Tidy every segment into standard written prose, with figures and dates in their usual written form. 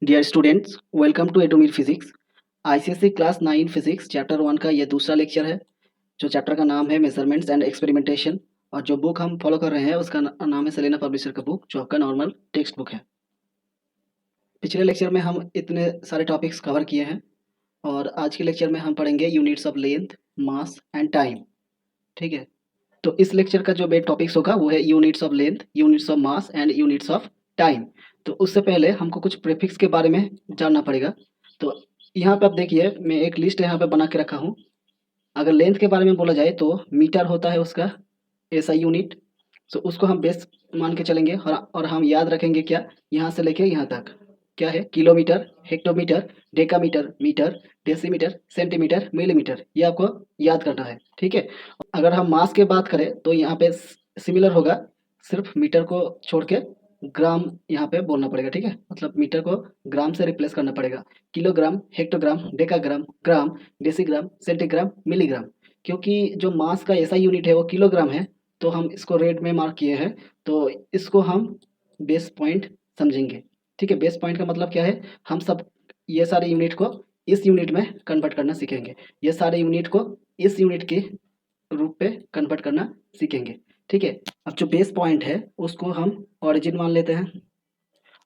Dear students, welcome to atomic physics. ICSE class 9 physics chapter 1 का ये दूसरा lecture है। जो चैप्टर का नाम है मेजरमेंट्स एंड एक्सपेरिमेंटेशन, और जो बुक हम फॉलो कर रहे हैं उसका नाम है सेलेना पब्लिशर का बुक, जो आपका नॉर्मल टेक्स्ट बुक है। पिछले लेक्चर में हम इतने सारे टॉपिक्स कवर किए हैं, और आज के लेक्चर में हम पढ़ेंगे units of length, mass and time. ठीक है, तो इस लेक्चर का जो मेन टॉपिक्स होगा वो है units of length, units of mass and units of time. तो उससे पहले हमको कुछ प्रीफिक्स के बारे में जानना पड़ेगा। तो यहाँ पे आप देखिए, मैं एक लिस्ट यहाँ पे बना के रखा हूँ। अगर लेंथ के बारे में बोला जाए तो मीटर होता है उसका ऐसा यूनिट। तो उसको हम बेस मान के चलेंगे, और हम याद रखेंगे क्या, यहाँ से लेके यहाँ तक क्या है, kilometre, hectometre, decametre, metre, decimetre, centimetre, millimetre, ये आपको याद करना है। ठीक है। अगर हम मास की बात करें तो यहाँ पे सिमिलर होगा, सिर्फ मीटर को छोड़ के ग्राम यहाँ पे बोलना पड़ेगा। ठीक है, मतलब मीटर को ग्राम से रिप्लेस करना पड़ेगा। किलोग्राम, हेक्टोग्राम, डेकाग्राम, ग्राम, डेसीग्राम, सेंटीग्राम, मिलीग्राम। क्योंकि जो मास का ऐसा यूनिट है वो किलोग्राम है, तो हम इसको रेड में मार्क किए हैं। तो इसको हम बेस पॉइंट समझेंगे। ठीक है, बेस पॉइंट का मतलब क्या है, हम सब ये सारे यूनिट को इस यूनिट में कन्वर्ट करना सीखेंगे। ये सारे यूनिट को इस यूनिट के रूप पे कन्वर्ट करना सीखेंगे। ठीक है, अब जो बेस पॉइंट है उसको हम ओरिजिन मान लेते हैं,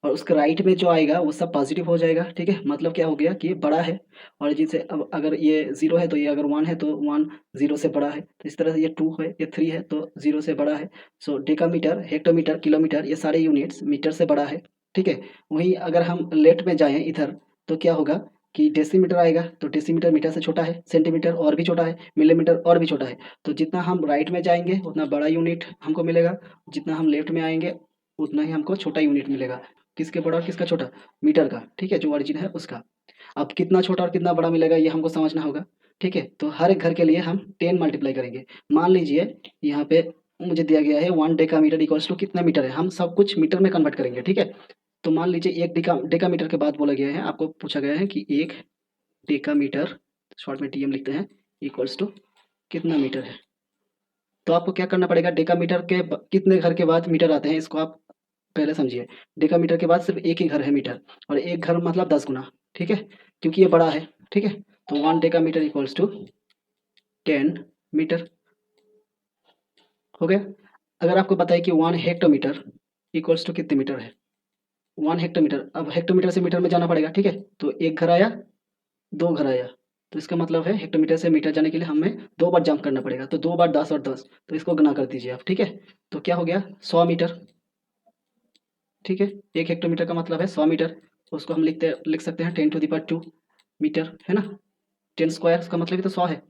और उसके राइट में जो आएगा वो सब पॉजिटिव हो जाएगा। ठीक है, मतलब क्या हो गया कि ये बड़ा है ओरिजिन से। अब अगर ये जीरो है तो ये, अगर वन है तो वन जीरो से बड़ा है। तो इस तरह से ये टू है, ये थ्री है तो जीरो से बड़ा है। सो डेकामीटर, हेक्टोमीटर, किलोमीटर, ये सारे यूनिट्स मीटर से बड़ा है। ठीक है, वहीं अगर हम लेफ्ट में जाएं इधर, तो क्या होगा कि डेसीमीटर आएगा। तो डेसीमीटर मीटर से छोटा है, सेंटीमीटर और भी छोटा है, मिलीमीटर और भी छोटा है। तो जितना हम राइट में जाएंगे उतना बड़ा यूनिट हमको मिलेगा, जितना हम लेफ्ट में आएंगे उतना ही हमको छोटा यूनिट मिलेगा। किसके बड़ा और किसका छोटा, मीटर का। ठीक है, जो ओरिजिन है उसका। अब कितना छोटा और कितना बड़ा मिलेगा ये हमको समझना होगा। ठीक है, तो हर एक घर के लिए हम 10 मल्टीप्लाई करेंगे। मान लीजिए यहाँ पे मुझे दिया गया है 1 डेका मीटर इक्वल्स टू कितना मीटर है, हम सब कुछ मीटर में कन्वर्ट करेंगे। ठीक है, तो मान लीजिए 1 डेका मीटर के बाद बोला गया है, आपको पूछा गया है कि 1 डेका मीटर, शॉर्ट में टीएम लिखते हैं, इक्वल्स टू कितना मीटर है। तो आपको क्या करना पड़ेगा, डेका मीटर के कितने घर के बाद मीटर आते हैं इसको आप पहले समझिए। डेका मीटर के बाद सिर्फ एक ही घर है मीटर, और एक घर मतलब 10 गुना। ठीक है, क्योंकि ये बड़ा है। ठीक है, तो 1 decametre equals to 10 metre हो गया। अगर आपको बताए कि 1 हेक्टोमीटर इक्वल्स टू कितने मीटर है, 1 हेक्टोमीटर, अब हेक्टोमीटर से मीटर में जाना पड़ेगा। ठीक है, तो एक घर आया, दो घर आया, तो इसका मतलब है हेक्टोमीटर से मीटर जाने के लिए हमें 2 बार जंप करना पड़ेगा। तो 2 बार 10 और 10, तो इसको गुना कर दीजिए आप। ठीक है, तो क्या हो गया, 100 मीटर। ठीक है, 1 हेक्टोमीटर का मतलब है 100 मीटर। उसको हम लिख सकते हैं 10 टू द पावर 2 मीटर, है ना। 10 स्क्वायर, उसका मतलब ही तो 100 है।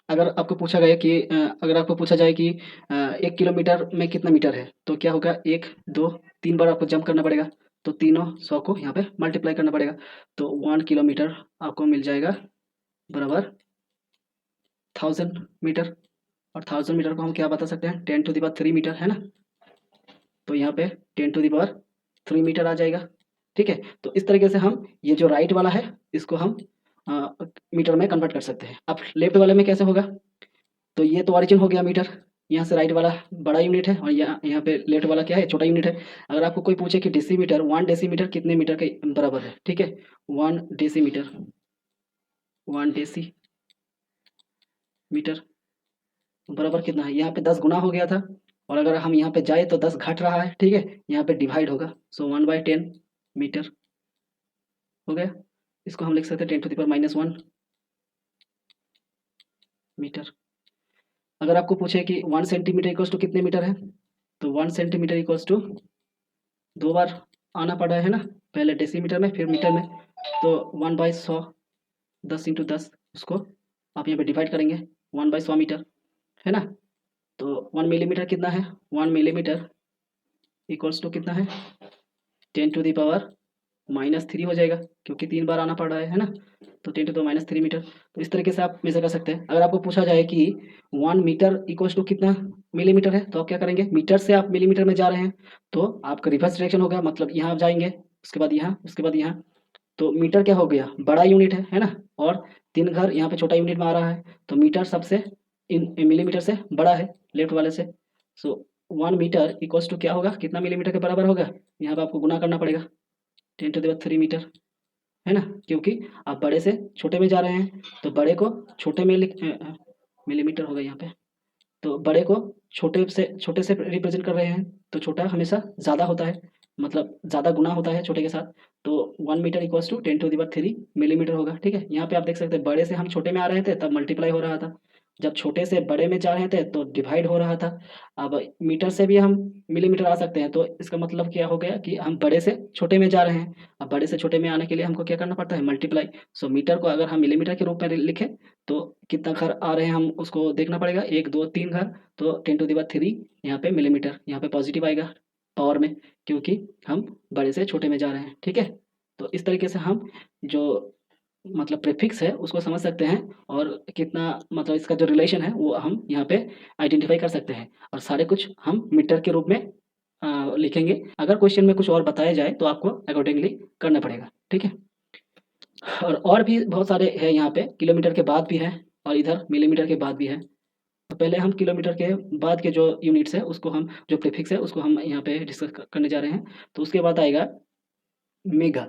अगर आपको पूछा गया कि अगर आपको पूछा जाए कि 1 किलोमीटर में कितना मीटर है, तो क्या होगा, 1 2 3 बार आपको जंप करना पड़ेगा। तो तीनों 100 को यहाँ पे मल्टीप्लाई करना पड़ेगा। तो 1 किलोमीटर आपको मिल जाएगा बराबर 1000 मीटर। और 1000 मीटर को हम क्या बता सकते हैं, 10 टू द पावर 3 मीटर, है ना। तो यहाँ पे 10 टू द पावर 3 मीटर आ जाएगा। ठीक है, तो इस तरीके से हम ये जो राइट वाला है इसको हम मीटर में कन्वर्ट कर सकते हैं। अब लेफ्ट वाले में कैसे होगा, तो ये तो ऑरिजिन हो गया मीटर, यहाँ से राइट वाला बड़ा यूनिट है, और यहाँ यहाँ पे लेफ्ट वाला क्या है, छोटा यूनिट है। अगर आपको कोई पूछे कि डेसीमीटर, 1 डेसीमीटर कितने मीटर के बराबर है। ठीक है, 1 डेसीमीटर, 1 डेसीमीटर बराबर कितना है, यहाँ पे 10 गुना हो गया था, और अगर हम यहाँ पे जाए तो 10 घट रहा है। ठीक है, यहाँ पे डिवाइड होगा। सो 1/10 मीटर हो गया। इसको हम लिख सकते हैं 10 टू द पावर -1 मीटर। अगर आपको पूछे कि 1 सेंटीमीटर इक्वल्स टू कितने मीटर है, तो 1 सेंटीमीटर इक्वल्स टू 2 बार आना पड़ा है ना, पहले डेसीमीटर में फिर मीटर में। तो 1/100, 10 × 10, उसको आप यहाँ पे डिवाइड करेंगे, 1/100 मीटर, है ना। तो 1 मिलीमीटर कितना है, 1 मिलीमीटर इक्वल्स टू कितना है, 10 टू द पावर -3 हो जाएगा, क्योंकि 3 बार आना पड़ रहा है ना। तो 10 टू द-3 मीटर। तो इस तरीके से आप मेजर कर सकते हैं। अगर आपको पूछा जाए कि 1 मीटर इक्वल्स टू कितना मिलीमीटर है, तो आप क्या करेंगे, मीटर से आप मिलीमीटर में जा रहे हैं तो आपका रिवर्स डायरेक्शन होगा, मतलब यहाँ आप जाएंगे, उसके बाद यहाँ, उसके बाद यहाँ। तो मीटर क्या हो गया, बड़ा यूनिट है ना। और 3 घर यहाँ पे छोटा यूनिट में आ रहा है, तो मीटर सबसे इन मिलीमीटर से बड़ा है, लेफ्ट वाले से। सो 1 मीटर इक्वल्स टू क्या होगा, कितना मिलीमीटर के बराबर होगा, यहाँ पे आपको गुना करना पड़ेगा, 10 टू द पावर 3 मीटर। है ना, क्योंकि आप बड़े से छोटे में जा रहे हैं तो बड़े को छोटे में मिलीमीटर होगा यहाँ पे, तो बड़े को छोटे से रिप्रेजेंट कर रहे हैं तो छोटा हमेशा ज़्यादा होता है, मतलब ज़्यादा गुना होता है छोटे के साथ। तो 1 मीटर इक्वल्स टू 10⁻³ मिलीमीटर होगा। ठीक है, यहाँ पे आप देख सकते हैं बड़े से हम छोटे में आ रहे थे तब मल्टीप्लाई हो रहा था, जब छोटे से बड़े में जा रहे थे तो डिवाइड हो रहा था। अब मीटर से भी हम मिलीमीटर आ सकते हैं, तो इसका मतलब क्या हो गया कि हम बड़े से छोटे में जा रहे हैं। अब बड़े से छोटे में आने के लिए हमको क्या करना पड़ता है, मल्टीप्लाई। सो मीटर को अगर हम मिलीमीटर के रूप में लिखें तो कितना घर आ रहे हैं हम उसको देखना पड़ेगा, 1 2 3 घर, तो 10⁻³ यहाँ पे मिलीमीटर, यहाँ पे पॉजिटिव आएगा पावर में, क्योंकि हम बड़े से छोटे में जा रहे हैं। ठीक है, तो इस तरीके से हम जो मतलब प्रीफिक्स है उसको समझ सकते हैं, और कितना मतलब इसका जो रिलेशन है वो हम यहाँ पे आइडेंटिफाई कर सकते हैं, और सारे कुछ हम मीटर के रूप में लिखेंगे। अगर क्वेश्चन में कुछ और बताया जाए तो आपको अकॉर्डिंगली करना पड़ेगा। ठीक है, और भी बहुत सारे हैं यहाँ पे, किलोमीटर के बाद भी है और इधर मिलीमीटर के बाद भी है। तो पहले हम किलोमीटर के बाद के जो यूनिट्स है उसको हम, जो प्रीफिक्स है उसको हम यहाँ पे डिस्कस करने जा रहे हैं। तो उसके बाद आएगा मेगा,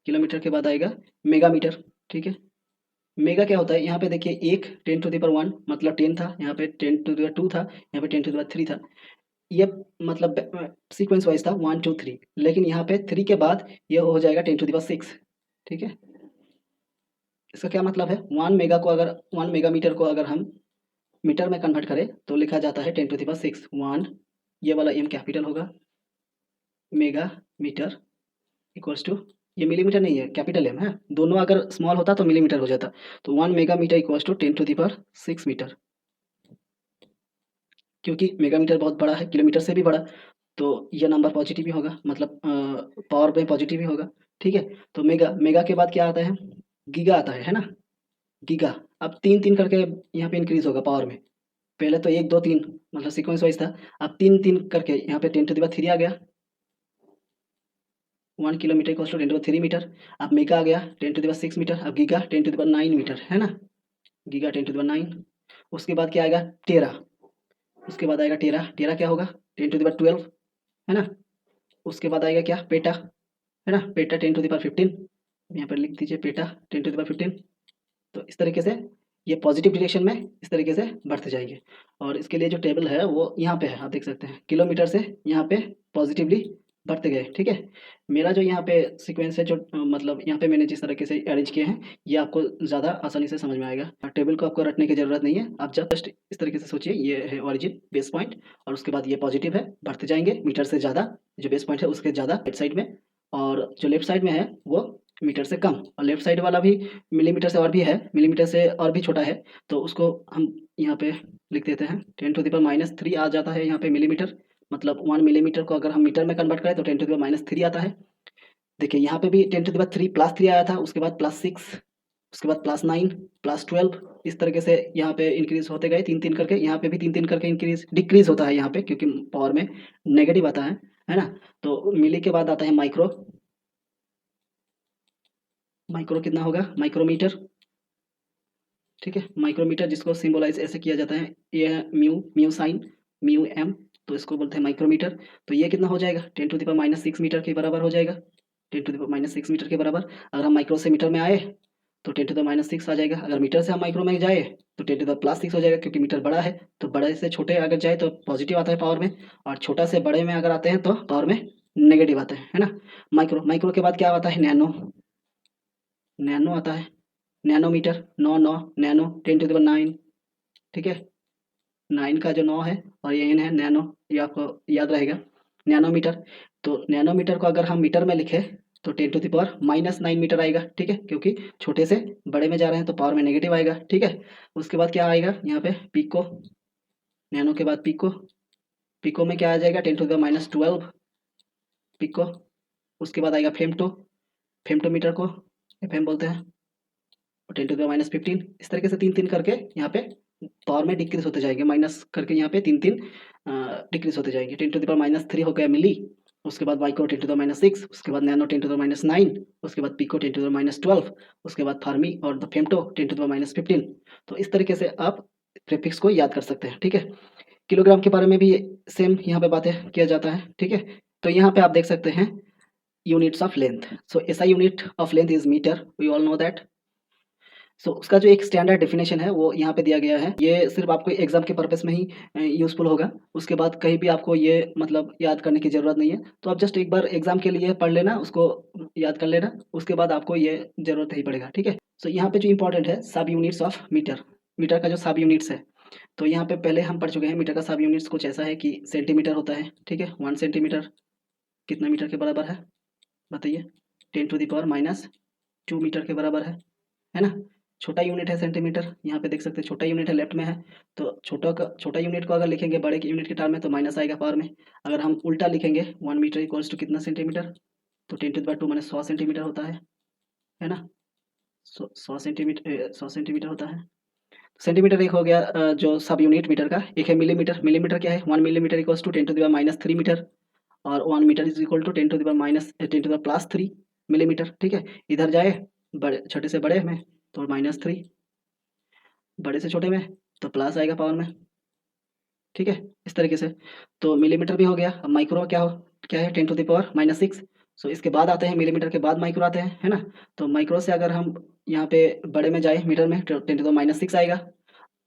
किलोमीटर के बाद आएगा मेगामीटर। ठीक है, मेगा क्या होता है, यहाँ पे देखिए एक 10⁻1 मतलब 10 था, यहाँ पे 10⁻2 था, यहाँ पे 10⁻3 था। ये मतलब सीक्वेंस वाइज था 1 2 3, लेकिन यहाँ पे 3 के बाद ये हो जाएगा 10⁻6। ठीक है, इसका क्या मतलब है, 1 मेगामीटर को अगर हम मीटर में कन्वर्ट करें तो लिखा जाता है 10⁻6 1, ये वाला m कैपिटल होगा, मेगा मीटर इक्वल्स टू, ये मिलीमीटर नहीं है, कैपिटल M है, दोनों अगर स्मॉल होता तो मिलीमीटर हो जाता। तो 1 मेगामीटर इक्वल्स टू 10⁻6 मीटर, क्योंकि मेगामीटर बहुत बड़ा है किलोमीटर से भी बड़ा, तो ये नंबर पॉजिटिव ही होगा, मतलब पावर में पॉजिटिव ही होगा। ठीक है, तो मेगा मेगा के बाद क्या आता है, गीगा आता है ना, गीगा। अब 3 3 करके यहाँ पे इंक्रीज होगा पावर में, पहले तो 1 2 3 मतलब सीक्वेंस वाइज था, अब 3 3 करके यहाँ पे 10⁻3 आ गया, 1 किलोमीटर इक्वल्स टू 10⁻3 मीटर। अब मेगा आ गया 10⁻6 मीटर, अब गीगा 10⁻9 मीटर, है ना, गीगा 10⁻9। उसके बाद क्या आएगा, टेरा, उसके बाद आएगा टेरा, टेरा क्या होगा 10⁻12, है ना। उसके बाद आएगा क्या, पेटा, है ना, पेटा 10⁻15, यहाँ पर लिख दीजिए पेटा 10⁻15। तो इस तरीके से ये पॉजिटिव डायरेक्शन में इस तरीके से बढ़ते जाएंगे, और इसके लिए जो टेबल है वो यहाँ पे है, आप देख सकते हैं किलोमीटर से यहाँ पे पॉजिटिवली बढ़ते गए। ठीक है, मेरा जो यहाँ पे सीक्वेंस है, जो मतलब यहाँ पे मैंने जिस तरीके से अरेंज किए हैं ये आपको ज़्यादा आसानी से समझ में आएगा। टेबल को आपको रटने की ज़रूरत नहीं है, आप जस्ट इस तरीके से सोचिए, ये है ऑरिजिन बेस पॉइंट, और उसके बाद ये पॉजिटिव है, बढ़ते जाएंगे मीटर से ज़्यादा, जो बेस पॉइंट है उसके ज़्यादा राइट साइड में, और जो लेफ्ट साइड में है वो मीटर से कम, और लेफ्ट साइड वाला भी मिलीमीटर से और भी है, मिलीमीटर से और भी छोटा है, तो उसको हम यहाँ पे लिख देते हैं 10⁻³ आ जाता है यहाँ पे मिलीमीटर, मतलब 1 मिलीमीटर को अगर हम मीटर में कन्वर्ट करें तो 10⁻³ आता है। देखिए यहाँ पे भी 10⁻3 +3 आया था, उसके बाद +6, उसके बाद +9, +12, इस तरीके से यहाँ पे इंक्रीज होते गए 3 3 करके, यहाँ पे भी 3 3 करके इंक्रीज डिक्रीज होता है यहाँ पे, क्योंकि पावर में नेगेटिव आता है ना। तो मिली के बाद आता है माइक्रो, माइक्रो कितना होगा, माइक्रोमीटर। ठीक है, माइक्रोमीटर जिसको सिंबलाइज ऐसे किया जाता है, ये है म्यू साइन, म्यू एम, तो इसको बोलते हैं माइक्रोमीटर। तो ये कितना हो जाएगा, 10⁻6 मीटर के बराबर हो जाएगा, 10⁻6 मीटर के बराबर। अगर हम माइक्रो से मीटर में आए तो 10⁻6 आ जाएगा, अगर मीटर से हम माइक्रो में जाए तो 10⁻6 हो जाएगा, क्योंकि मीटर बड़ा है, तो बड़े से छोटे अगर जाए तो पॉजिटिव आता है पावर में, और छोटा से बड़े में अगर आते हैं तो पावर में नेगेटिव आता है ना। माइक्रो, माइक्रो के बाद क्या आता है, नैनो, नैनो आता है, नैनोमीटर, 9 9 नैनो 10⁻9। ठीक है, 9 का जो 9 है और ये n है नैनो, ये आपको याद रहेगा, नैनोमीटर। तो नैनोमीटर को अगर हम मीटर में लिखें तो 10⁻−9 मीटर आएगा। ठीक है, क्योंकि छोटे से बड़े में जा रहे हैं तो पावर में नेगेटिव आएगा। ठीक है, उसके बाद क्या आएगा यहाँ पे, पिको, नैनो के बाद पिको, पिको में क्या आ जाएगा 10⁻12 पिको। उसके बाद आएगा फेमटो, फेमटोमीटर को एफएम बोलते हैं, 10⁻15। इस तरीके से 3 3 करके यहाँ पे पावर में डिक्रीज होते जाएंगे, माइनस करके यहाँ पे 3 3 डिक्रीज होते जाएंगे। 10⁻³ हो गया मिली, उसके बाद माइक्रो 10⁻6, उसके बाद नैनो 10⁻9, उसके बाद पिको 10⁻12, उसके बाद फार्मी और द फेमटो 10⁻15। तो इस तरीके से आप प्रीफिक्स को याद कर सकते हैं। ठीक है, किलोग्राम के बारे में भी सेम यहाँ पे बातें किया जाता है। ठीक है, तो यहाँ पे आप देख सकते हैं units of length. So SI unit of length is meter, we all know that. सो उसका जो एक स्टैंडर्ड डेफिनेशन है वो यहाँ पे दिया गया है। ये सिर्फ आपको एग्जाम के पर्पस में ही यूज़फुल होगा। उसके बाद कहीं भी आपको ये मतलब याद करने की ज़रूरत नहीं है। तो आप जस्ट एक बार एग्जाम के लिए पढ़ लेना, उसको याद कर लेना, उसके बाद आपको ये ज़रूरत नहीं पड़ेगा, ठीक है। सो यहाँ पे जो इंपॉर्टेंट है सब यूनिट्स ऑफ मीटर, मीटर का जो सब यूनिट्स है। तो यहाँ पे पहले हम पढ़ चुके हैं मीटर का सब यूनिट्स कुछ ऐसा है कि सेंटीमीटर होता है, ठीक है। 1 सेंटीमीटर कितना मीटर के बराबर है बताइए? 10⁻⁻2 मीटर के बराबर है ना। छोटा यूनिट है सेंटीमीटर, यहाँ पे देख सकते हैं छोटा यूनिट है लेफ्ट में है। तो छोटा यूनिट को अगर लिखेंगे बड़े के यूनिट के टर्म में तो माइनस आएगा पावर में। अगर हम उल्टा लिखेंगे 1 मीटर इक्वल्स टू कितना सेंटीमीटर, तो 10⁻² माने 100 सेंटीमीटर होता है ना। 100 सेंटीमीटर होता है। सेंटीमीटर एक हो गया जो सब यूनिट मीटर का। एक है मिलीमीटर। मिलीमीटर क्या है? 1 मिलीमीटर इक्वल्स टू 10⁻³ मीटर, और 1 metre is equal to 10⁻³ millimetre, ठीक है। इधर जाए बड़े छोटे से बड़े में तो -3, बड़े से छोटे में तो प्लस आएगा पावर में, ठीक है, इस तरीके से। तो मिलीमीटर भी हो गया। अब माइक्रो क्या है 10⁻⁻6। सो इसके बाद आते हैं मिलीमीटर के बाद माइक्रो आते हैं, है ना। तो माइक्रो से अगर हम यहाँ पे बड़े में जाए मीटर में तो 10⁻6 आएगा।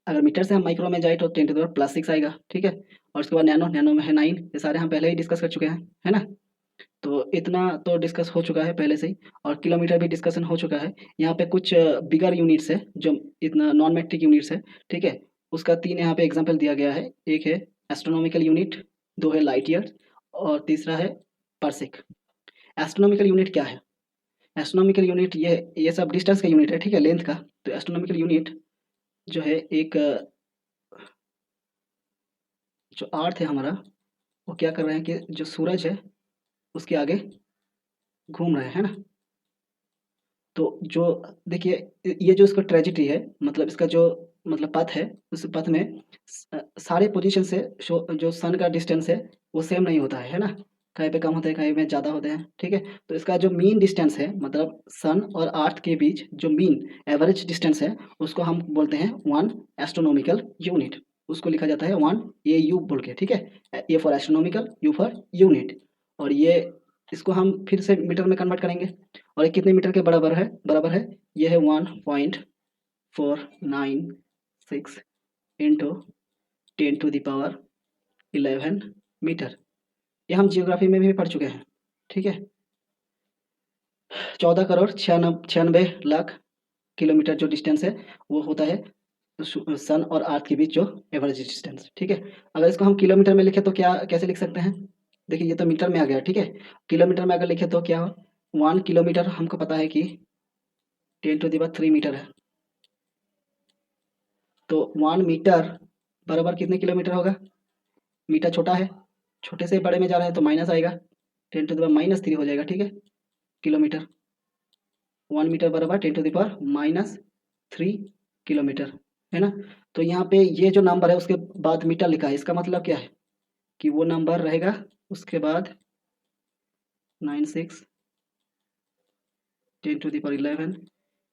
अगर मीटर से हम माइक्रो में जाए तो 10⁻+6 आएगा, ठीक है। और उसके बाद नैनो में है 9। ये सारे हम पहले ही डिस्कस कर चुके हैं, है ना। तो इतना तो डिस्कस हो चुका है पहले से ही, और किलोमीटर भी डिस्कशन हो चुका है। यहाँ पे कुछ बिगर यूनिट्स है जो इतना नॉन मैट्रिक यूनिट्स है, ठीक है। उसका 3 यहाँ पे एग्जांपल दिया गया है। एक है एस्ट्रोनॉमिकल यूनिट, 2 है लाइट ईयर, और तीसरा है पार्सेक। एस्ट्रोनॉमिकल यूनिट क्या है? एस्ट्रोनॉमिकल यूनिट ये सब डिस्टेंस का यूनिट है, ठीक है, लेंथ का। तो एस्ट्रोनॉमिकल यूनिट जो है एक जो अर्थ है हमारा, वो क्या कर रहे हैं कि जो सूरज है उसके आगे घूम रहे हैं, है ना। तो जो देखिए ये जो इसका ट्रेजेक्टरी है, मतलब इसका जो मतलब पथ है, उस पथ में सारे पोजीशन से जो सन का डिस्टेंस है वो सेम नहीं होता है ना। कहीं पे कम होते हैं, कहीं में ज़्यादा होते हैं, ठीक है। तो इसका जो मीन डिस्टेंस है, मतलब सन और अर्थ के बीच जो मीन एवरेज डिस्टेंस है, उसको हम बोलते हैं 1 एस्ट्रोनॉमिकल यूनिट। उसको लिखा जाता है 1 AU बोल के, ठीक है। A for astronomical, you for unit. और ये इसको हम फिर से मीटर में कन्वर्ट करेंगे। और ये कितने मीटर के बराबर है? ये है 1.496 इंटू 10⁻11 मीटर। ये हम जियोग्राफी में भी पढ़ चुके हैं, ठीक है। 14,96,96,00,000 किलोमीटर जो डिस्टेंस है वो होता है सन और अर्थ के बीच जो एवरेज डिस्टेंस, ठीक है। अगर इसको हम किलोमीटर में लिखें तो क्या कैसे लिख सकते हैं? देखिए ये तो मीटर में आ गया, ठीक है। किलोमीटर में अगर लिखे तो क्या हो? 1 किलोमीटर हमको पता है कि 10⁻³ मीटर है। तो 1 मीटर बराबर कितने किलोमीटर होगा? मीटर छोटा है, छोटे से बड़े में जा रहा है तो माइनस आएगा, 10⁻³ हो जाएगा, ठीक है, किलोमीटर। 1 मीटर बराबर 10⁻³ किलोमीटर, है ना। तो यहाँ पे ये जो नंबर है उसके बाद मीटर लिखा है, इसका मतलब क्या है कि वो नंबर रहेगा उसके बाद 96 10⁻11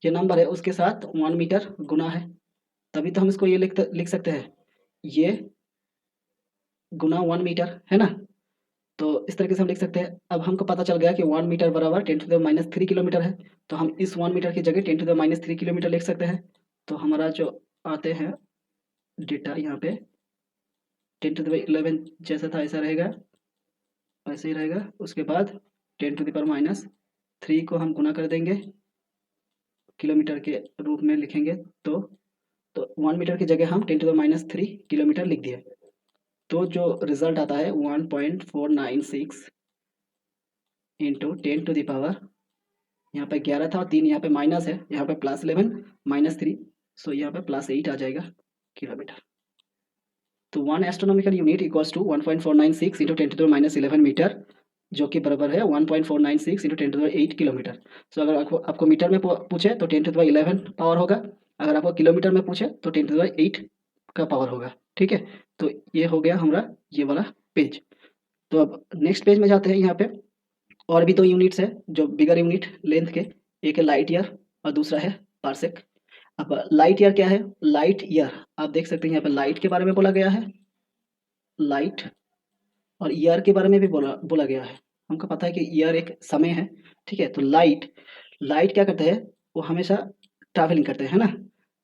ये नंबर है, उसके साथ 1 मीटर गुना है, तभी तो हम इसको ये लिख सकते हैं, ये गुना 1 मीटर, है ना। तो इस तरीके से हम लिख सकते हैं। अब हमको पता चल गया कि 1 मीटर बराबर 10⁻³ किलोमीटर है। तो हम इस 1 मीटर की जगह 10⁻³ किलोमीटर लिख सकते हैं। तो हमारा जो आते हैं डेटा यहाँ पे 10⁻11 जैसा था ऐसा रहेगा, ऐसे ही रहेगा। उसके बाद 10⁻³ को हम गुना कर देंगे, किलोमीटर के रूप में लिखेंगे तो 1 मीटर की जगह हम 10⁻³ किलोमीटर लिख दिए। तो जो रिजल्ट आता है 1.496 इंटू 10⁻, यहाँ पे 11 था और 3 यहाँ पे माइनस है, यहाँ पे +11 -3, सो यहाँ पे +8 आ जाएगा किलोमीटर। तो 1 astronomical unit equals to 1.496 into 10⁻11 metre, जो कि बराबर है 1.496 इंटू 10⁻8 किलोमीटर। सो अगर आपको मीटर में पूछे तो 10⁻11 पावर होगा, अगर आपको किलोमीटर में पूछे तो 10⁻8 का पावर होगा, ठीक है। तो ये हो गया हमारा ये वाला पेज। तो अब नेक्स्ट पेज में जाते हैं। यहाँ पे और भी 2 यूनिट्स है जो बिगर यूनिट लेंथ के, एक है लाइट ईयर और दूसरा है पार्सेक। अब लाइट ईयर क्या है? लाइट ईयर आप देख सकते हैं यहाँ पे लाइट के बारे में बोला गया है, लाइट, और ईयर के बारे में भी बोला गया है। हमको पता है कि ईयर एक समय है, ठीक है। तो लाइट लाइट क्या करते हैं, वो हमेशा ट्रैवलिंग करते हैं, है ना।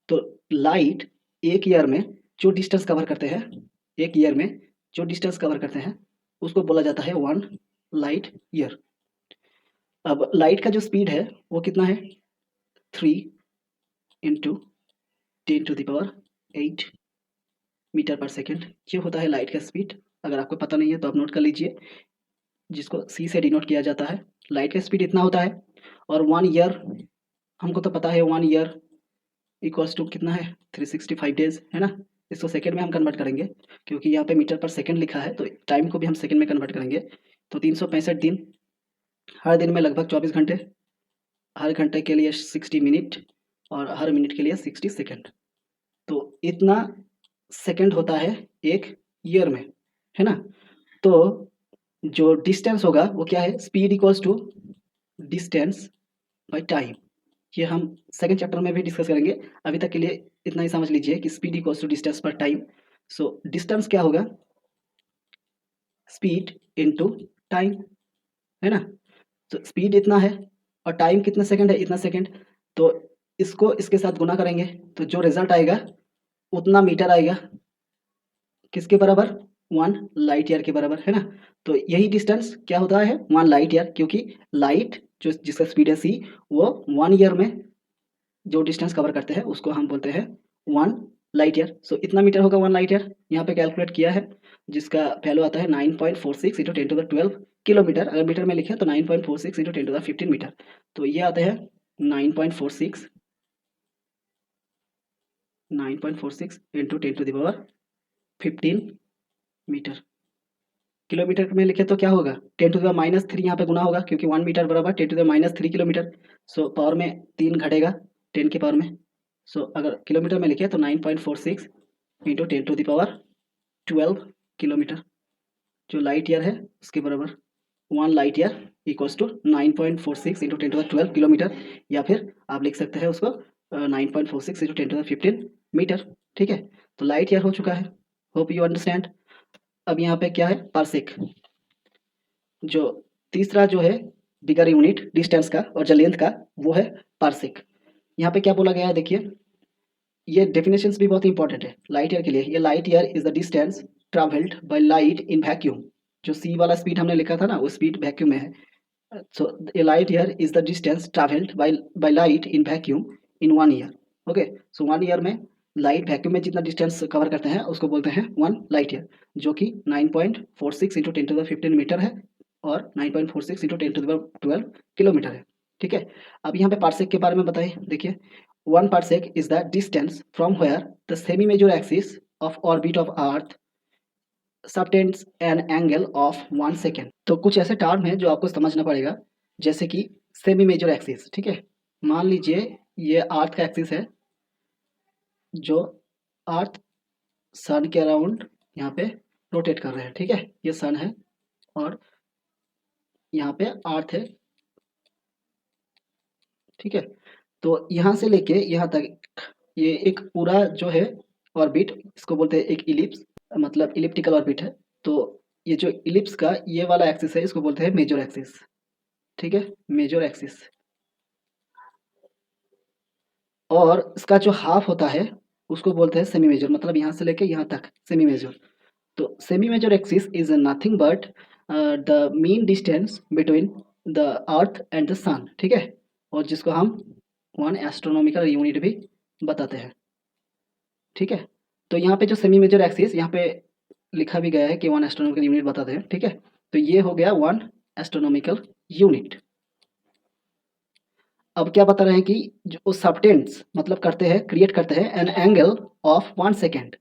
तो लाइट एक ईयर में जो डिस्टेंस कवर करते हैं, एक ईयर में जो डिस्टेंस कवर करते हैं, उसको बोला जाता है 1 लाइट ईयर। अब लाइट का जो स्पीड है वो कितना है, 3 इंटू 10⁸ मीटर पर सेकेंड, ये होता है लाइट का स्पीड। अगर आपको पता नहीं है तो आप नोट कर लीजिए, जिसको सी से डिनोट किया जाता है। लाइट का स्पीड इतना होता है। और 1 ईयर, हमको तो पता है 1 ईयर इक्वल्स टू कितना है, 365 डेज, है ना। इसको सेकेंड में हम कन्वर्ट करेंगे, क्योंकि यहाँ पे मीटर पर सेकेंड लिखा है, तो टाइम को भी हम सेकेंड में कन्वर्ट करेंगे। तो 365 दिन, हर दिन में लगभग 24 घंटे, हर घंटे के लिए 60 मिनट, और हर मिनट के लिए 60 सेकेंड। तो इतना सेकेंड होता है एक ईयर में, है ना। तो जो डिस्टेंस होगा वो क्या है, speed equals to distance by time. ये हम सेकंड चैप्टर में भी डिस्कस करेंगे। अभी तक के लिए इतना ही समझ लीजिए कि स्पीड इक्वल्स टू डिस्टेंस पर टाइम। सो डिस्टेंस क्या होगा, स्पीड इनटू टाइम, है ना। तो स्पीड इतना है और टाइम कितना सेकंड है, इतना सेकंड। तो इसको इसके साथ गुना करेंगे तो जो रिजल्ट आएगा उतना मीटर आएगा, किसके बराबर, 1 लाइट ईयर के बराबर, है ना। तो यही डिस्टेंस क्या होता है, 1 लाइट ईयर, क्योंकि लाइट जो जिसका स्पीड है c, वो 1 ईयर में जो डिस्टेंस कवर करते हैं उसको हम बोलते हैं 1 लाइट ईयर। सो इतना मीटर होगा 1 लाइट ईयर। यहाँ पे कैलकुलेट किया है, जिसका वैल्यू आता है 9.46 इंटू 10⁻12 किलोमीटर। अगर मीटर में लिखे तो 9.46 इंटू 10⁻15 मीटर। तो ये आते हैं 9.46 इंटू 10⁻15 मीटर। किलोमीटर में लिखे तो क्या होगा, 10⁻³ यहाँ पे गुना होगा, क्योंकि 1 मीटर बराबर 10⁻³ किलोमीटर। सो पावर में 3 घटेगा 10 की पावर में। सो अगर किलोमीटर में लिखे तो 9.46 इंटू 10⁻12 किलोमीटर, जो लाइट ईयर है उसके बराबर। 1 light year equals to 9.46 into 10⁻12 kilometre, या फिर आप लिख सकते हैं उसको 9.46 इंटू 10⁻15 मीटर, ठीक है। तो लाइट ईयर हो चुका है, होप यू अंडरस्टैंड। अब यहाँ पे क्या है, पार्सेक। जो तीसरा जो है बिगर यूनिट डिस्टेंस का और जो लेंथ का, वो है पार्सेक। यहाँ पे क्या बोला गया है, देखिए ये डेफिनेशंस भी बहुत इंपॉर्टेंट है लाइट ईयर के लिए। ये light year is the distance travelled by light in vacuum. जो सी वाला स्पीड हमने लिखा था ना, वो स्पीड वैक्यूम में है। So a light year is the distance travelled by light in vacuum in 1 year. Okay, so 1 year में लाइट वैक्यूम में जितना डिस्टेंस कवर करते हैं उसको बोलते हैं 1 लाइट ईयर, जो कि 9.46 इंटू 10⁻15 मीटर है, और 9.46 इंटू 10⁻12 किलोमीटर है, ठीक है। अब यहाँ पे पार्सेक के बारे में बताइए, देखिए 1 parsec is the distance from where the semi-major axis of orbit of Earth subtends an angle of 1 second। तो कुछ ऐसे टर्म है जो आपको समझना पड़ेगा, जैसे कि सेमी मेजर एक्सिस, ठीक है। मान लीजिए ये अर्थ का एक्सिस है, जो अर्थ सन के अराउंड यहाँ पे रोटेट कर रहे हैं, ठीक है। ये सन है और यहाँ पे अर्थ है, ठीक है। तो यहाँ से लेके यहाँ तक ये एक पूरा जो है ऑर्बिट, इसको बोलते हैं एक इलिप्स, मतलब इलिप्टिकल ऑर्बिट है। तो ये जो इलिप्स का ये वाला एक्सिस है, इसको बोलते हैं मेजर एक्सिस, ठीक है, मेजर एक्सिस। और इसका जो हाफ होता है उसको बोलते हैं सेमी मेजर, मतलब यहाँ से लेके यहाँ तक सेमी मेजर। तो semi major axis is nothing but the mean distance between the earth and the sun, ठीक है। और जिसको हम 1 एस्ट्रोनॉमिकल यूनिट भी बताते हैं, ठीक है। तो यहाँ पे जो सेमी मेजर एक्सिस यहाँ पे लिखा भी गया है कि 1 एस्ट्रोनॉमिकल यूनिट बताते हैं, ठीक है। तो ये हो गया 1 एस्ट्रोनॉमिकल यूनिट। अब क्या बता रहे हैं कि जो सबटेंस मतलब करते हैं, क्रिएट करते हैं एन एंगल ऑफ 1 सेकेंड।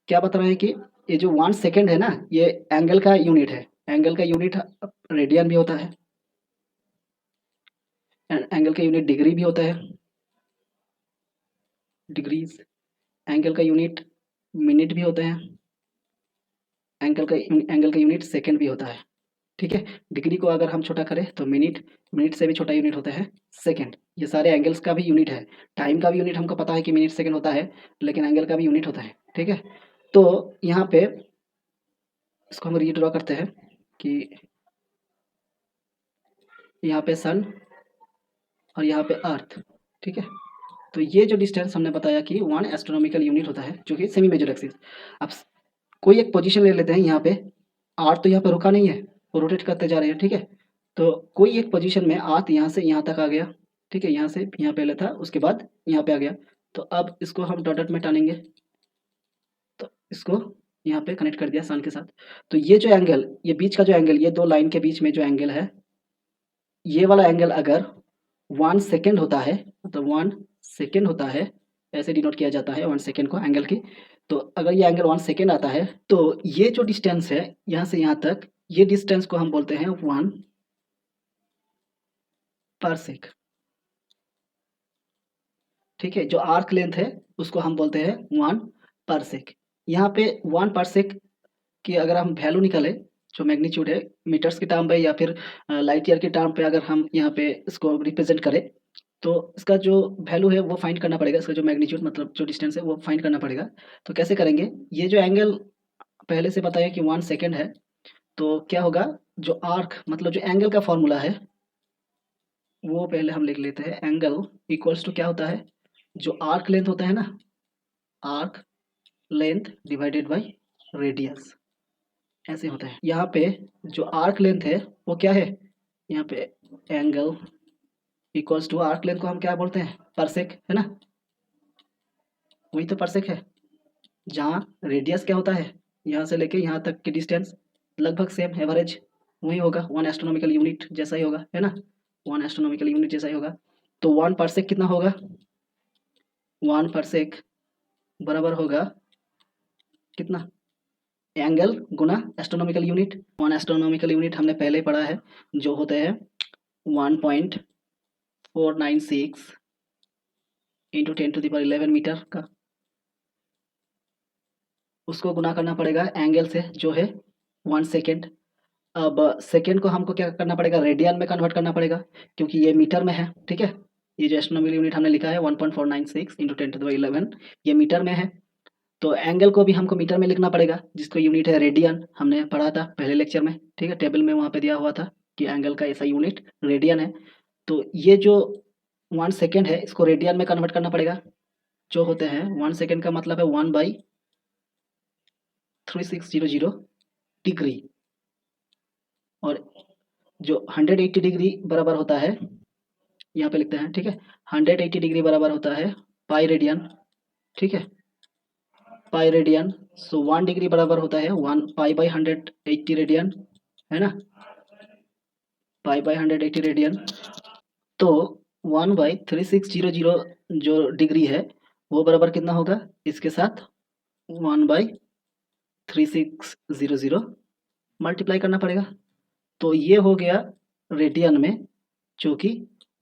क्या बता रहे हैं कि ये जो 1 सेकेंड है ना, ये एंगल का यूनिट है। एंगल का यूनिट रेडियन भी होता है, एंगल का यूनिट डिग्री भी होता है, डिग्रीज। एंगल का यूनिट मिनट भी होते हैं, एंगल का यूनिट सेकेंड भी होता है, ठीक है। डिग्री को अगर हम छोटा करें तो मिनट, मिनट से भी छोटा यूनिट होता है सेकेंड। ये सारे एंगल्स का भी यूनिट है। टाइम का भी यूनिट हमको पता है कि मिनट सेकेंड होता है, लेकिन एंगल का भी यूनिट होता है, ठीक है। तो यहाँ पे इसको हम रीड्रॉ करते हैं कि यहाँ पे सन और यहाँ पे अर्थ, ठीक है। तो ये जो डिस्टेंस हमने बताया कि 1 एस्ट्रोनॉमिकल यूनिट होता है, जो कि सेमी मेजर एक्सिस। अब कोई एक पोजीशन ले लेते हैं यहाँ पे, अर्थ तो यहाँ पे रुका नहीं है, वो रोटेट करते जा रहे हैं, ठीक है। तो कोई एक पोजीशन में अर्थ यहाँ से यहाँ तक आ गया, ठीक है, यहाँ से यहाँ पहले था, उसके बाद यहाँ पे आ गया। तो अब इसको हम डॉट डॉट में टानेंगे, तो इसको यहाँ पे कनेक्ट कर दिया सन के साथ। तो ये जो एंगल, ये बीच का जो एंगल, ये दो लाइन के बीच में जो एंगल है, ये वाला एंगल अगर 1 सेकेंड होता है, मतलब 1 सेकेंड होता है, ऐसे डिनोट किया जाता है 1 सेकेंड को एंगल की। तो अगर ये एंगल 1 सेकेंड आता है, तो ये जो डिस्टेंस है यहाँ से यहाँ तक, ये डिस्टेंस को हम बोलते हैं 1 पर सेक, ठीक है। जो आर्क लेंथ है उसको हम बोलते हैं 1 पर सेक। यहाँ पे 1 पर सेक की अगर हम वैल्यू निकालें, जो मैग्नीट्यूड है मीटर्स के टर्म पे या फिर लाइट ईयर के टर्म पे, अगर हम यहाँ पे इसको रिप्रेजेंट करें, तो इसका जो वैल्यू है वो फाइंड करना पड़ेगा, इसका जो मैग्नीट्यूड मतलब जो डिस्टेंस है वो फाइंड करना पड़ेगा। तो कैसे करेंगे, ये जो एंगल पहले से बताया कि 1 सेकेंड है, तो क्या होगा, जो आर्क मतलब जो एंगल का फॉर्मूला है वो पहले हम लिख लेते हैं। एंगल इक्वल्स टू क्या होता है, जो आर्क लेंथ होता है ना, arc length divided by radius, ऐसे होता है। यहाँ पे जो आर्क लेंथ है वो क्या है, यहाँ पे angle equals to arc length को हम क्या बोलते हैं, परसेक, है ना, वही तो परसेक है। जहाँ रेडियस क्या होता है, यहाँ से लेके यहाँ तक की डिस्टेंस लगभग सेम एवरेज वही होगा, 1 एस्ट्रोनॉमिकल यूनिट जैसा ही होगा, है ना, 1 एस्ट्रोनॉमिकल यूनिट जैसा ही होगा। तो 1 परसेक कितना होगा, 1 परसेक बराबर होगा कितना, एंगल गुना एस्ट्रोनॉमिकल यूनिट। 1 एस्ट्रोनॉमिकल यूनिट हमने पहले ही पढ़ा है, जो होते हैं 1.496 इंटू 10⁻11 मीटर का, उसको गुना करना पड़ेगा एंगल से जो है 1 सेकेंड। अब सेकेंड को हमको क्या करना पड़ेगा, रेडियन में कन्वर्ट करना पड़ेगा, क्योंकि ये मीटर में है, ठीक है। ये जो एस्ट्रोनॉमिकल यूनिट हमने लिखा है 1.496 इंटू 10⁻11, ये मीटर में है। तो एंगल को भी हमको मीटर में लिखना पड़ेगा, जिसको यूनिट है रेडियन, हमने पढ़ा था पहले लेक्चर में, ठीक है। टेबल में वहाँ पे दिया हुआ था कि एंगल का ऐसा यूनिट रेडियन है। तो ये जो 1 सेकेंड है इसको रेडियन में कन्वर्ट करना पड़ेगा, जो होते हैं 1 सेकेंड का मतलब है 1/3600 डिग्री, और जो 180 डिग्री बराबर होता है, यहाँ पे लिखते हैं, ठीक है, 180 डिग्री बराबर होता है पाई रेडियन, ठीक है, पाई रेडियन। सो 1 डिग्री बराबर होता है 1 पाई बाई 180 रेडियन, है ना, पाई बाई 180 रेडियन। तो 1/3600 जो डिग्री है वो बराबर कितना होगा, इसके साथ 1/3600 मल्टीप्लाई करना पड़ेगा। तो ये हो गया रेडियन में, जो कि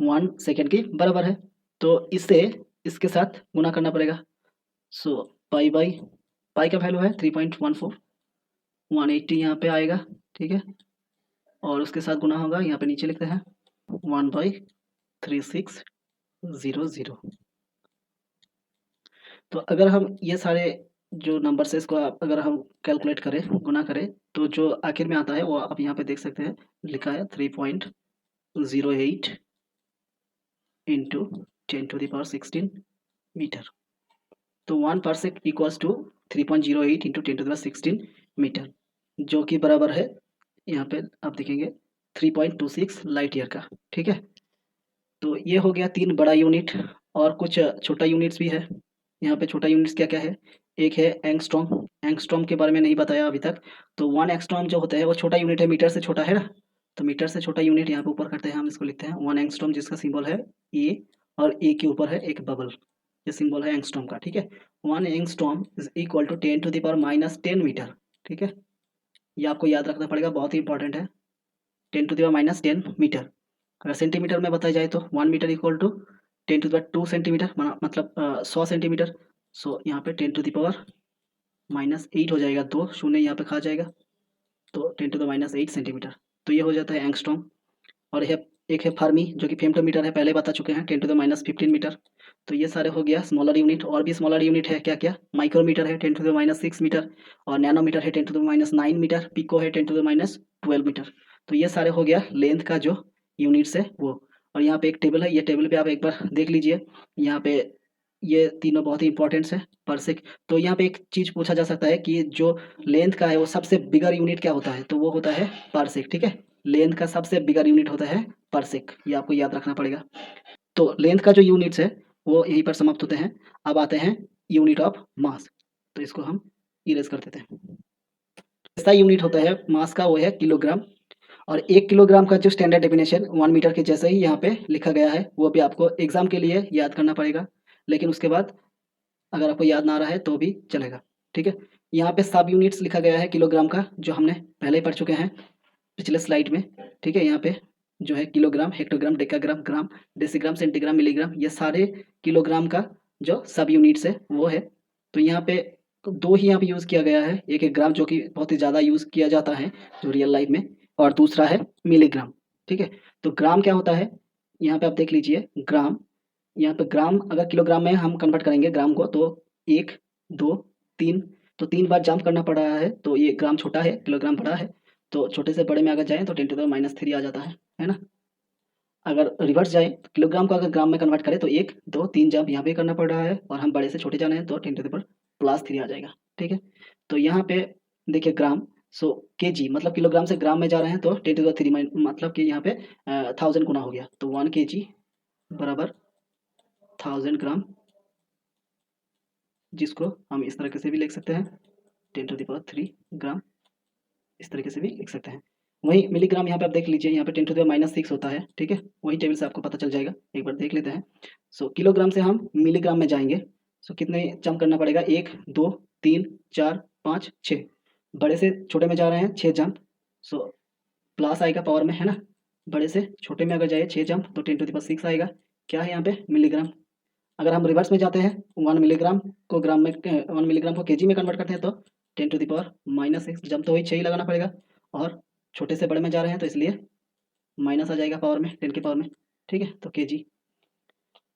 1 सेकेंड के बराबर है। तो इसे इसके साथ गुना करना पड़ेगा। सो पाई का वैल्यू है 3.14, 180 यहाँ पे आएगा, ठीक है, और उसके साथ गुना होगा, यहाँ पे नीचे लिखते हैं 1/3600। तो अगर हम ये सारे जो नंबर्स है इसको अगर हम कैलकुलेट करें, गुना करें, तो जो आखिर में आता है वो आप यहाँ पे देख सकते हैं, लिखा है 3.08 इंटू 10⁻16 मीटर। तो 1 परसेक इक्वल्स टू 3.08 इंटू 10⁻16 मीटर, जो कि बराबर है, यहाँ पे आप देखेंगे 3.26 लाइट ईयर का, ठीक है। तो ये हो गया 3 बड़ा यूनिट, और कुछ छोटा यूनिट्स भी है। यहाँ पे छोटा यूनिट्स क्या क्या है, एक है एंगस्ट्रॉम, एंगस्ट्रॉम के बारे में नहीं बताया अभी तक। तो 1 एंगस्ट्रॉम जो होता है वो छोटा यूनिट है, मीटर से छोटा है ना, तो मीटर से छोटा यूनिट यहाँ पे ऊपर करते हैं, हम इसको लिखते हैं 1 एंगस्ट्रॉम, जिसका सिंबल है ए, और ए के ऊपर है एक बबल, ये सिंबल है एंगस्ट्रॉम का, ठीक है। 1 angstrom is equal to 10⁻−10 metre, ठीक है, ये आपको याद रखना पड़ेगा, बहुत ही इंपॉर्टेंट है, 10⁻10 मीटर। अगर सेंटीमीटर में बताया जाए तो 1 मीटर इक्वल टू 10⁻2 सेंटीमीटर, मतलब 100 सेंटीमीटर। सो यहाँ पे 10⁻−8 हो जाएगा, 2 शून्य यहाँ पे खा जाएगा, तो 10⁻8 सेंटीमीटर। तो ये हो जाता है एंगस्ट्रॉम। और एक है फर्मी, जो कि फेम्टोमीटर है, पहले बता चुके हैं, 10⁻15 मीटर। तो ये सारे हो गया स्मॉलर यूनिट। और भी स्मॉलर यूनिट है क्या क्या, माइक्रोमीटर है 10⁻6 मीटर, और नैनोमीटर है 10⁻9 मीटर, पिको है 10⁻12 मीटर। तो ये सारे हो गया लेंथ का जो यूनिट्स है वो। और यहाँ पे एक टेबल है, ये टेबल पे आप एक बार देख लीजिए। यहाँ पे ये तीनों बहुत ही इंपॉर्टेंट्स है परसेक। तो यहाँ पे एक चीज़ पूछा जा सकता है कि जो लेंथ का है वो सबसे बिगर यूनिट क्या होता है, तो वो होता है परसेक। ठीक है, लेंथ का सबसे बिगर यूनिट होता है परसेक, ये आपको याद रखना पड़ेगा। तो लेंथ का जो यूनिट्स है वो यहीं पर समाप्त होते हैं। अब आते हैं यूनिट ऑफ मास, तो इसको हम इरेज कर देते हैं। ऐसा यूनिट होता है मास का, वो है किलोग्राम। और 1 किलोग्राम का जो स्टैंडर्ड डेफिनेशन 1 मीटर के जैसे ही यहाँ पे लिखा गया है, वो भी आपको एग्जाम के लिए याद करना पड़ेगा। लेकिन उसके बाद अगर आपको याद ना आ रहा है तो भी चलेगा। ठीक है, यहाँ पे सब यूनिट्स लिखा गया है किलोग्राम का, जो हमने पहले ही पढ़ चुके हैं पिछले स्लाइड में। ठीक है, यहाँ पे जो है किलोग्राम, हेक्टोग्राम, डेकाग्राम, ग्राम, डेसीग्राम, सेंटीग्राम, मिलीग्राम, ये सारे किलोग्राम का जो सब यूनिट्स है वो है। तो यहाँ पे दो ही यहाँ पे यूज़ किया गया है, एक है ग्राम जो कि बहुत ही ज़्यादा यूज़ किया जाता है जो रियल लाइफ में, और दूसरा है मिलीग्राम। ठीक है, तो ग्राम क्या होता है, यहाँ पे आप देख लीजिए ग्राम। यहाँ पे ग्राम अगर किलोग्राम में हम कन्वर्ट करेंगे ग्राम को, तो 1, 2, 3, तो 3 बार जंप करना पड़ रहा है, तो ये ग्राम छोटा है, किलोग्राम बड़ा है। तो छोटे से बड़े में अगर जाएँ तो 10⁻³ आ जाता है ना? अगर रिवर्स जाएँ तो किलोग्राम को अगर ग्राम में कन्वर्ट करें तो 1, 2, 3 जंप यहाँ पे करना पड़ रहा है, और हम बड़े से छोटे जाना है तो 10⁻³ आ जाएगा। ठीक है? तो यहाँ पे देखिए ग्राम, सो केजी मतलब किलोग्राम से ग्राम में जा रहे हैं तो 10⁻³ मतलब कि यहाँ पे 1000 गुना हो गया, तो 1 केजी बराबर 1000 ग्राम, जिसको हम इस तरीके से भी लिख सकते हैं 10⁻³ ग्राम, इस तरीके से भी लिख सकते हैं। वही मिलीग्राम यहाँ पे आप देख लीजिए, यहाँ पे 10⁻⁻6 होता है। ठीक है, वही टेबल से आपको पता चल जाएगा, एक बार देख लेते हैं। सो किलोग्राम से हम मिलीग्राम में जाएंगे, सो कितने जंप करना पड़ेगा, 1, 2, 3, 4, 5, 6, बड़े से छोटे में जा रहे हैं 6 जंप, सो प्लस आएगा पावर में, है ना? बड़े से छोटे में अगर जाए 6 जंप तो 10⁻6 आएगा, क्या है यहाँ पे मिलीग्राम। अगर हम रिवर्स में जाते हैं 1 मिलीग्राम को ग्राम में 1 मिलीग्राम को केजी में कन्वर्ट करते हैं तो 10⁻6 जंप तो वही 6 ही लगाना पड़ेगा, और छोटे से बड़े में जा रहे हैं तो इसलिए माइनस आ जाएगा पावर में, 10 की पावर में। ठीक है, तो केजी।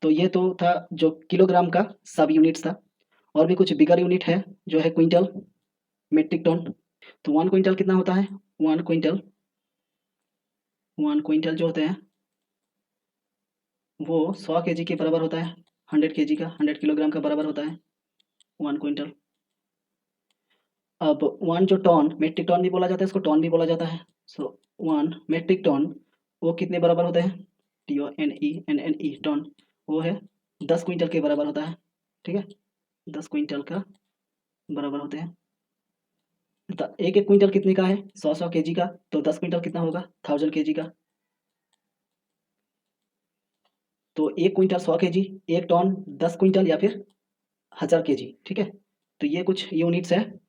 तो ये तो था जो किलोग्राम का सब यूनिट्स था। और भी कुछ बिगर यूनिट है जो है क्विंटल, मेट्रिक टन। तो 1 क्विंटल कितना होता है, 1 क्विंटल, 1 क्विंटल जो होते हैं वो 100 केजी के बराबर होता है, 100 केजी का, 100 किलोग्राम का बराबर होता है 1 क्विंटल। अब 1 जो टन, मेट्रिक टन भी बोला जाता है, इसको टन भी बोला जाता है। सो 1 मेट्रिक टन वो कितने बराबर होते हैं, TONE टन, वो है 10 क्विंटल के बराबर होता है। ठीक है, 10 क्विंटल का बराबर होते हैं। एक एक क्विंटल कितने का है, 100 केजी का, तो 10 क्विंटल कितना होगा, 1000 केजी का। तो एक क्विंटल 100 केजी, एक टन 10 क्विंटल, या फिर 1000 केजी। ठीक है, तो ये कुछ यूनिट्स है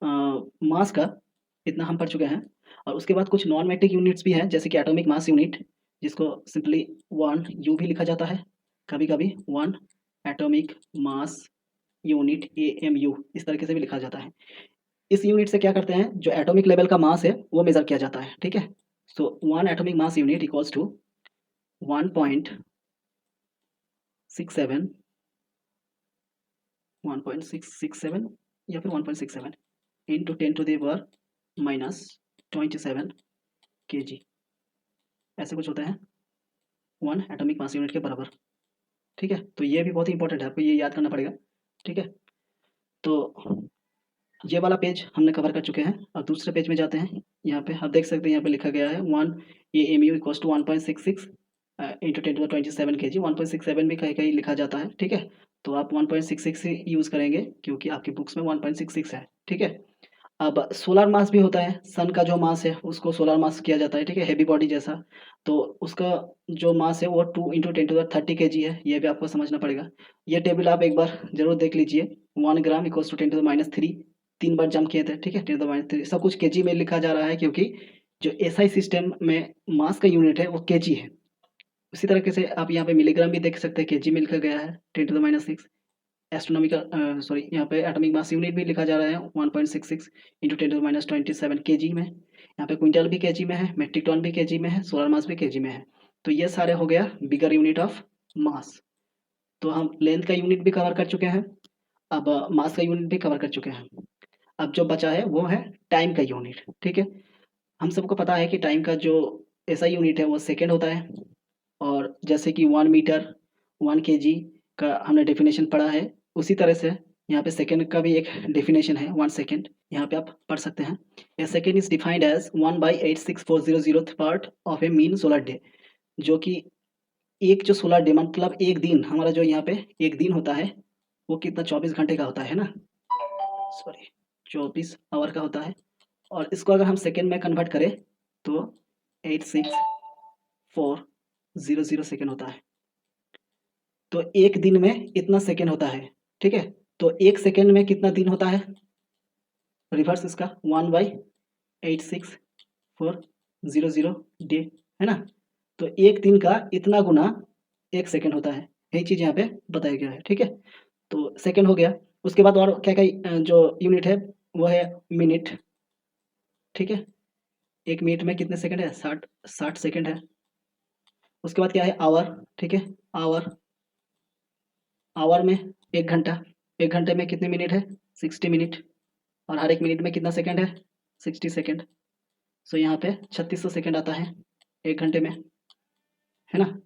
मास का, इतना हम पढ़ चुके हैं। और उसके बाद कुछ नॉन मैट्रिक यूनिट्स भी हैं, जैसे कि एटॉमिक मास यूनिट, जिसको सिंपली 1 यू भी लिखा जाता है, कभी कभी 1 एटॉमिक मास यूनिट, AMU, इस तरीके से भी लिखा जाता है। इस यूनिट से क्या करते हैं, जो एटॉमिक लेवल का मास है वो मेजर किया जाता है। ठीक है, so 1 atomic mass unit equals to 1.67, 1.667 या फिर 1.67 इंटू 10⁻⁻27 kg, ऐसे कुछ होता है 1 एटॉमिक मास यूनिट के बराबर। ठीक है, तो ये भी बहुत ही इंपॉर्टेंट है, आपको ये याद करना पड़ेगा। ठीक है, तो ये वाला पेज हमने कवर कर चुके हैं। अब दूसरे पेज में जाते हैं। यहाँ पे आप देख सकते हैं, यहाँ पे लिखा गया है 1 AMU equals to 1.66 into 10⁻27 kg। 1.67 भी कहीं कहीं लिखा जाता है। ठीक है, तो आप 1.66 ही यूज़ करेंगे क्योंकि आपकी बुक्स में 1.66 है। ठीक है, अब सोलर मास भी होता है, सन का जो मास है उसको सोलर मास किया जाता है। ठीक है, हैवी बॉडी जैसा, तो उसका जो मास है वो 2 इंटू 10⁻30 kg है, ये भी आपको समझना पड़ेगा। ये टेबल आप एक बार जरूर देख लीजिए। 1 ग्राम इक्वल्स टू 10⁻3, 3 बार जंप किए थे। ठीक है, 10⁻3 सब कुछ केजी में लिखा जा रहा है, क्योंकि जो SI सिस्टम में मास का यूनिट है वो केजी है। उसी तरीके से आप यहाँ पे मिलीग्राम भी देख सकते हैं, केजी में लिखा गया है 10⁻6। एस्ट्रोनॉमिकल सॉरी, यहाँ पे एटॉमिक मास यूनिट भी लिखा जा रहा है 1.66 इंटू 10⁻27 केजी में। यहाँ पे क्विंटल भी केजी में है, मेट्रिक टन भी केजी में है, सोलर मास भी केजी में है। तो ये सारे हो गया बिगर यूनिट ऑफ मास। तो हम लेंथ का यूनिट भी कवर कर चुके हैं, अब मास का यूनिट भी कवर कर चुके हैं। अब जो बचा है वो है टाइम का यूनिट। ठीक है, हम सबको पता है कि टाइम का जो ऐसा यूनिट है वो सेकेंड होता है। और जैसे कि 1 मीटर 1 केजी का हमने डेफिनेशन पढ़ा है, उसी तरह से यहाँ पे सेकेंड का भी एक डेफिनेशन है 1 सेकेंड, यहाँ पे आप पढ़ सकते हैं। A second is defined as 1/86400th part of a mean solar day, जो कि एक जो सोलर डे मतलब एक दिन, हमारा जो यहाँ पे एक दिन होता है वो कितना 24 घंटे का होता है ना, सॉरी 24 आवर का होता है। और इसको अगर हम सेकेंड में कन्वर्ट करें तो 86400 सेकेंड होता है। तो एक दिन में इतना सेकेंड होता है, ठीक है। तो एक सेकेंड में कितना दिन होता है, रिवर्स इसका 1/86400 डे, है ना। तो एक दिन का इतना गुना एक सेकेंड होता है, यही चीज़ यहाँ पे बताया गया है, ठीक है। तो सेकेंड हो गया। उसके बाद और क्या क्या जो यूनिट है वो है मिनट, ठीक है। एक मिनट में कितने सेकेंड है, 60 सेकेंड है। उसके बाद क्या है, आवर, ठीक है। आवर में एक घंटा, एक घंटे में कितने मिनट है, 60 मिनट। और हर एक मिनट में कितना सेकेंड है, 60 सेकेंड। सो यहाँ पे 3600 सेकेंड आता है एक घंटे में, है ना।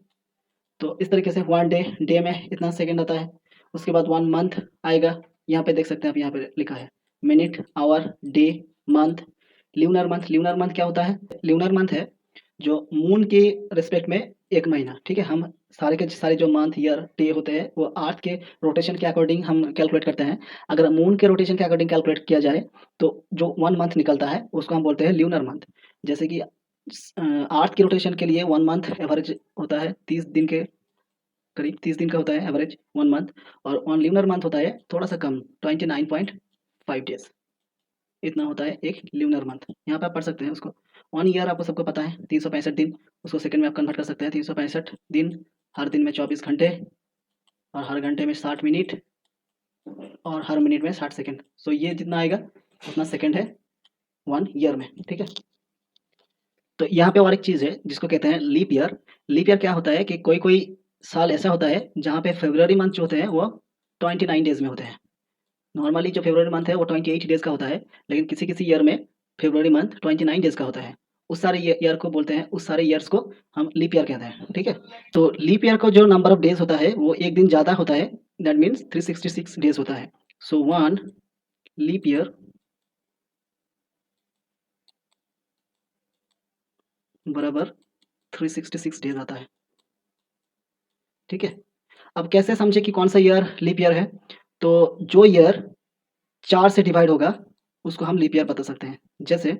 तो इस तरीके से 1 डे में इतना सेकेंड आता है। उसके बाद 1 मंथ आएगा, यहाँ पे देख सकते हैं आप, यहाँ पे लिखा है minute, hour, day, month. Lunar month क्या होता है, ल्यूनर मंथ है जो मून के रिस्पेक्ट में एक महीना, ठीक है। हम सारे के सारे जो मंथ ईयर डे होते हैं वो अर्थ के रोटेशन के अकॉर्डिंग हम कैलकुलेट करते हैं। अगर मून के रोटेशन के अकॉर्डिंग कैलकुलेट किया जाए तो जो 1 मंथ निकलता है उसको हम बोलते हैं ल्यूनर मंथ। जैसे कि अर्थ के रोटेशन के लिए 1 मंथ एवरेज होता है 30 दिन के करीब, 30 दिन का होता है एवरेज 1 मंथ। और 1 ल्यूनर मंथ होता है थोड़ा सा कम, 29.5 डेज, इतना होता है एक ल्यूनर मंथ। यहाँ पे आप पढ़ सकते हैं उसको। 1 ईयर आपको सबको पता है 365 दिन, उसको सेकंड में आप कन्वर्ट कर सकते हैं। 365 दिन, हर दिन में 24 घंटे, और हर घंटे में 60 मिनट, और हर मिनट में 60 सेकंड। सो ये जितना आएगा उतना सेकंड है 1 ईयर में, ठीक है। तो यहाँ पे और एक चीज़ है जिसको कहते हैं लीप ईयर। लीप ईयर क्या होता है कि कोई कोई साल ऐसा होता है जहाँ पे फरवरी मंथ जो होते हैं वो 29 डेज में होते हैं। नॉर्मली जो फरवरी मंथ है वो 28 डेज का होता है, लेकिन किसी किसी ईयर में फरवरी मंथ 29 डेज का होता है। उस सारे ईयर को बोलते हैं, उस सारे ईयर्स को हम लीप ईयर कहते हैं, ठीक है। तो लीप ईयर को जो नंबर ऑफ डेज होता है वो एक दिन ज़्यादा होता है, दैट मीन्स 366 डेज होता है। सो 1 लीप ईयर बराबर 366 डेज आता है, ठीक है। अब कैसे समझे कि कौन सा ईयर लीप ईयर है, तो जो ईयर 4 से डिवाइड होगा उसको हम लीप ईयर बता सकते हैं। जैसे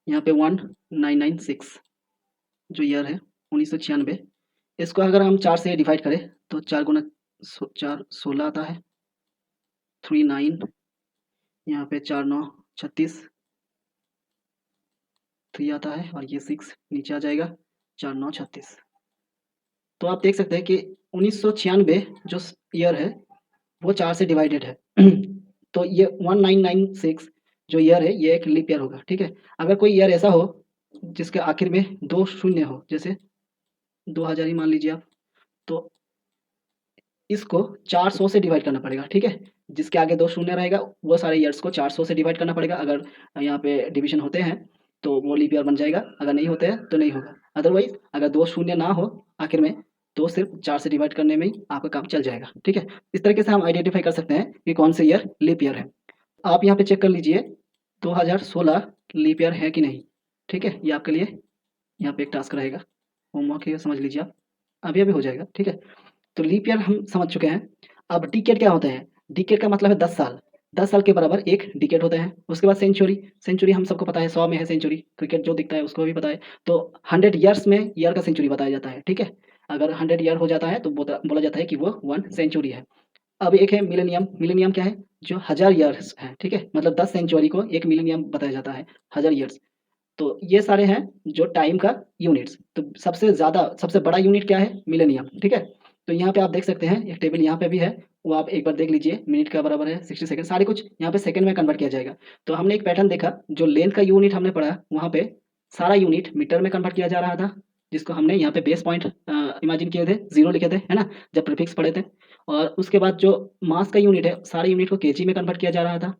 यहाँ पे 1996 जो ईयर है 1996, इसको अगर हम 4 से डिवाइड करें तो 4 गुना 4 16 आता है, 3 9, यहाँ पे 4 9 36, 3 आता है, और ये 6 नीचे आ जाएगा, 4 9 36। तो आप देख सकते हैं कि 1996 जो ईयर है वो 4 से डिवाइडेड है। तो ये 1996 जो ईयर है ये एक लीप ईयर होगा, ठीक है। अगर कोई ईयर ऐसा हो जिसके आखिर में 2 शून्य हो, जैसे 2000 ही मान लीजिए आप, तो इसको 400 से डिवाइड करना पड़ेगा, ठीक है। जिसके आगे 2 शून्य रहेगा वो सारे ईयर्स को 400 से डिवाइड करना पड़ेगा। अगर यहाँ पे डिवीजन होते हैं तो वो लीप ईयर बन जाएगा, अगर नहीं होते हैं तो नहीं होगा। अदरवाइज अगर 2 शून्य ना हो आखिर में तो सिर्फ 4 से डिवाइड करने में ही आपका काम चल जाएगा, ठीक है। इस तरीके से हम आइडेंटिफाई कर सकते हैं कि कौन से ईयर लीप ईयर है। आप यहाँ पे चेक कर लीजिए 2016 लीप ईयर है कि नहीं, ठीक है। ये आपके लिए यहाँ पे एक टास्क रहेगा, होमवर्क है, समझ लीजिए आप, अभी अभी हो जाएगा, ठीक है। तो लीप ईयर हम समझ चुके हैं। अब डिकेड क्या होता है, डिकेड का मतलब है 10 साल, 10 साल के बराबर एक डिकेड होता है। उसके बाद सेंचुरी, सेंचुरी हम सबको पता है 100 में है सेंचुरी, क्रिकेट जो दिखता है उसको भी पता है। तो 100 ईयर्स में ईयर का सेंचुरी बताया जाता है, ठीक है। अगर 100 ईयर हो जाता है तो बोला जाता है कि वो 1 सेंचुरी है। अब एक है मिलेनियम, मिलेनियम क्या है, जो 1000 ईयर्स है, ठीक है। मतलब 10 सेंचुरी को एक मिलेनियम बताया जाता है, 1000 ईयर्स। तो ये सारे हैं जो टाइम का यूनिट्स। तो सबसे ज़्यादा सबसे बड़ा यूनिट क्या है, मिलेनियम, ठीक है। तो यहाँ पे आप देख सकते हैं एक टेबल यहाँ पे भी है, वो आप एक बार देख लीजिए। मिनट का बराबर है 60 सेकंड, सारे कुछ यहाँ पे सेकंड में कन्वर्ट किया जाएगा। तो हमने एक पैटर्न देखा, जो लेंथ का यूनिट हमने पढ़ा वहाँ पे सारा यूनिट मीटर में कन्वर्ट किया जा रहा था, जिसको हमने यहाँ पे बेस पॉइंट इमेजिन किए थे, 0 लिखे थे, है ना, जब प्रीफिक्स पढ़े थे। और उसके बाद जो मास का यूनिट है सारे यूनिट को केजी में कन्वर्ट किया जा रहा था।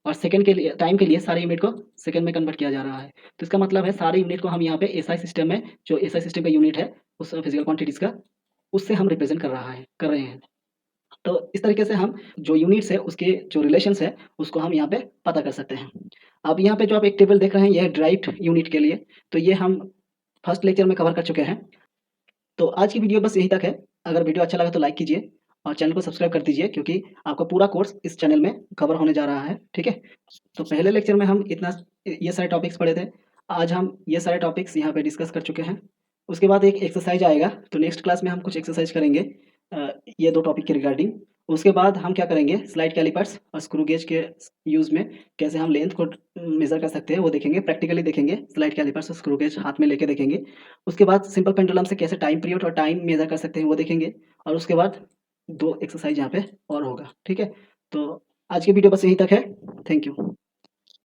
और सेकंड के लिए टाइम के लिए सारे यूनिट को सेकंड में कन्वर्ट किया जा रहा है। तो इसका मतलब है सारे यूनिट को हम यहाँ पे एसआई सिस्टम में, जो एसआई सिस्टम का यूनिट है उस फिजिकल क्वांटिटीज़ का, उससे हम रिप्रेजेंट कर रहे हैं। तो इस तरीके से हम जो यूनिट्स है उसके जो रिलेशंस है उसको हम यहाँ पे पता कर सकते हैं। अब यहाँ पे जो आप एक टेबल देख रहे हैं, ये है ड्राइव्ड यूनिट के लिए, तो ये हम फर्स्ट लेक्चर में कवर कर चुके हैं। तो आज की वीडियो बस यहीं तक है। अगर वीडियो अच्छा लगा तो लाइक कीजिए और चैनल को सब्सक्राइब कर दीजिए, क्योंकि आपका पूरा कोर्स इस चैनल में कवर होने जा रहा है, ठीक है? तो पहले लेक्चर में हम ये सारे टॉपिक्स पढ़े थे। आज हम ये सारे टॉपिक्स यहाँ पे डिस्कस कर चुके हैं। उसके बाद एक एक्सरसाइज आएगा, तो नेक्स्ट क्लास में हम कुछ एक्सरसाइज करेंगे ये 2 टॉपिक के रिगार्डिंग। उसके बाद हम क्या करेंगे, स्लाइड कैलिपर्स और स्क्रू गेज के यूज़ में कैसे हम लेंथ को मेज़र कर सकते हैं वो देखेंगे, प्रैक्टिकली देखेंगे। स्लाइड कैलिपर्स और स्क्रू गेज हाथ में लेके देखेंगे। उसके बाद सिंपल पेंडुलम से कैसे टाइम पीरियड और टाइम मेज़र कर सकते हैं वो देखेंगे। और उसके बाद 2 एक्सरसाइज यहाँ पे और होगा, ठीक है? तो आज की वीडियो बस यहीं तक है। Thank you.